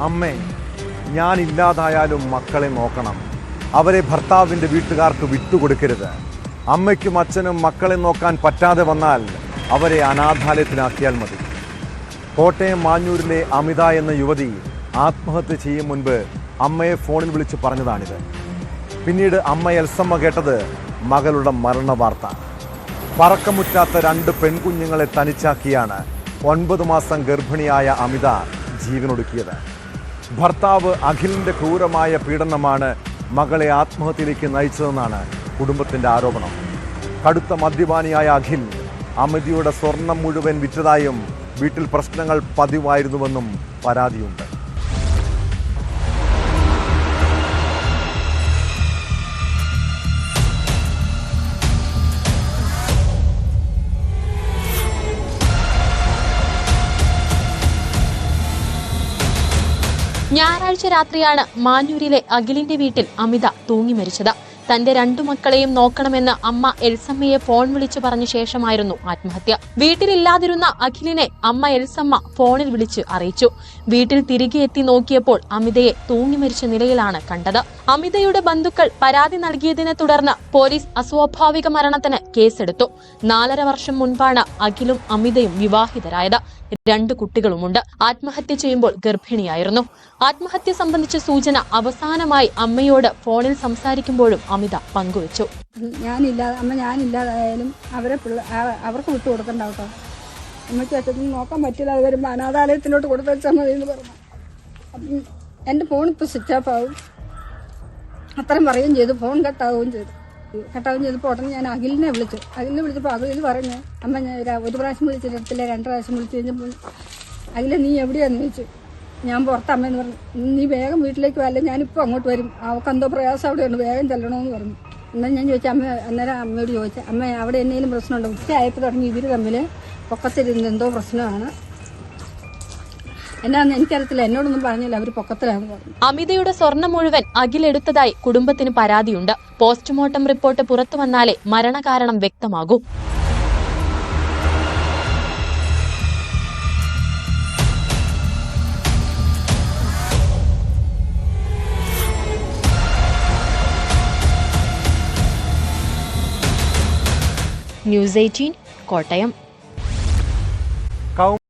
അമ്മേ, ഞാനില്ലാതായാലും മക്കളെ നോക്കണം. അവരെ ഭർത്താവിൻ്റെ വീട്ടുകാർക്ക് വിട്ടുകൊടുക്കരുത്. അമ്മയ്ക്കും അച്ഛനും മക്കളെ നോക്കാൻ പറ്റാതെ വന്നാൽ അവരെ അനാഥാലയത്തിലാക്കിയാൽ മതി. കോട്ടയം മാഞ്ഞൂരിലെ അമിത എന്ന യുവതി ആത്മഹത്യ ചെയ്യും മുൻപ് അമ്മയെ ഫോണിൽ വിളിച്ച് പറഞ്ഞതാണിത്. പിന്നീട് അമ്മ എൽസമ്മ കേട്ടത് മകളുടെ മരണ വാർത്ത. പറക്കമുറ്റാത്ത 2 പെൺകുഞ്ഞുങ്ങളെ തനിച്ചാക്കിയാണ് 9 മാസം ഗർഭിണിയായ അമിത ജീവനൊടുക്കിയത്. ഭർത്താവ് അഖിലിൻ്റെ ക്രൂരമായ പീഡനമാണ് മകളെ ആത്മഹത്യയിലേക്ക് നയിച്ചതെന്നാണ് കുടുംബത്തിൻ്റെ ആരോപണം. കടുത്ത മദ്യപാനിയായ അഖിൽ അമിതയുടെ സ്വർണം മുഴുവൻ വിറ്റതായും വീട്ടിൽ പ്രശ്നങ്ങൾ പതിവായിരുന്നുവെന്നും പരാതിയുണ്ട്. ഞായറാഴ്ച രാത്രിയാണ് മാഞ്ഞൂരിലെ അഖിലിന്റെ വീട്ടിൽ അമിത തൂങ്ങി മരിച്ചത്. തന്റെ 2 മക്കളെയും നോക്കണമെന്ന് അമ്മ എൽസമ്മയെ ഫോൺ വിളിച്ചു പറഞ്ഞ ശേഷമായിരുന്നു ആത്മഹത്യ. വീട്ടിലില്ലാതിരുന്ന അഖിലിനെ അമ്മ എൽസമ്മ ഫോണിൽ വിളിച്ച് അറിയിച്ചു. വീട്ടിൽ തിരികെ എത്തി നോക്കിയപ്പോൾ അമിതയെ തൂങ്ങി മരിച്ച നിലയിലാണ് കണ്ടത്. അമിതയുടെ ബന്ധുക്കൾ പരാതി നൽകിയതിനെ തുടർന്ന് പോലീസ് അസ്വാഭാവിക മരണത്തിന് കേസെടുത്തു. 4.5 വർഷം മുൻപാണ് അഖിലും അമിതയും വിവാഹിതരായത്. 2 കുട്ടികളുമുണ്ട്. ആത്മഹത്യ ചെയ്യുമ്പോൾ ഗർഭിണിയായിരുന്നു. ആത്മഹത്യ സംബന്ധിച്ച സൂചന അവസാനമായി അമ്മയോട് ഫോണിൽ സംസാരിക്കുമ്പോഴും അമിത പങ്കുവച്ചു. ഞാനില്ലാതായാലും അവർക്ക് വിട്ടു കൊടുക്കണ്ട കേട്ടോ. അമ്മയ്ക്ക് അച്ഛനും നോക്കാൻ പറ്റില്ല. അത് വരുമ്പോൾ അനാഥാലയത്തിലോട്ട് കൊടുത്തു വെച്ചാൽ മതി എന്ന് പറഞ്ഞു. എൻ്റെ ഫോൺ ഇപ്പോൾ സ്വിച്ച് ഓഫ് ആവും അത്രയും പറയുകയും ചെയ്തു. ഫോൺ കട്ടാവുകയും ചെയ്തപ്പോൾ ഉടനെ ഞാൻ അഖിലിനെ വിളിച്ചപ്പോൾ അഖിൽ പറഞ്ഞു, അമ്മ ഞാൻ 1 പ്രാവശ്യം വിളിച്ചിട്ടില്ല, 2 പ്രാവശ്യം വിളിച്ചു കഴിഞ്ഞപ്പോൾ അഖില നീ എവിടെയാന്ന് ചോദിച്ചു. ഞാൻ പുറത്ത് അമ്മയെന്ന് പറഞ്ഞു. നീ വേഗം വീട്ടിലേക്ക് വല്ല, ഞാനിപ്പോൾ അങ്ങോട്ട് വരും, അവൾക്ക് എന്തോ പ്രയാസം അവിടെയുണ്ട്, വേഗം ചെല്ലണമെന്ന് പറഞ്ഞു. എന്നാൽ ഞാൻ ചോദിച്ചു അന്നേരം അമ്മയോട് ചോദിച്ചു, അമ്മ അവിടെ എന്തെങ്കിലും പ്രശ്നമുണ്ടോ? ഉച്ചയായപ്പോൾ തുടങ്ങി ഇവർ തമ്മിൽ പൊക്കത്തിരുന്ന് എന്തോ പ്രശ്നമാണ്. എന്നാന്ന് എനിക്കറിയത്തില്ല, എന്നോടൊന്നും പറഞ്ഞില്ല, അവർ പൊക്കത്തിലാണെന്ന് പറഞ്ഞു. അമിതയുടെ സ്വർണം മുഴുവൻ അഖിലെടുത്തതായി കുടുംബത്തിന് പരാതിയുണ്ട്. പോസ്റ്റ്മോർട്ടം റിപ്പോർട്ട് പുറത്തു വന്നാലേ മരണകാരണം വ്യക്തമാകൂ. ന്യൂസ് 18 കോട്ടയം.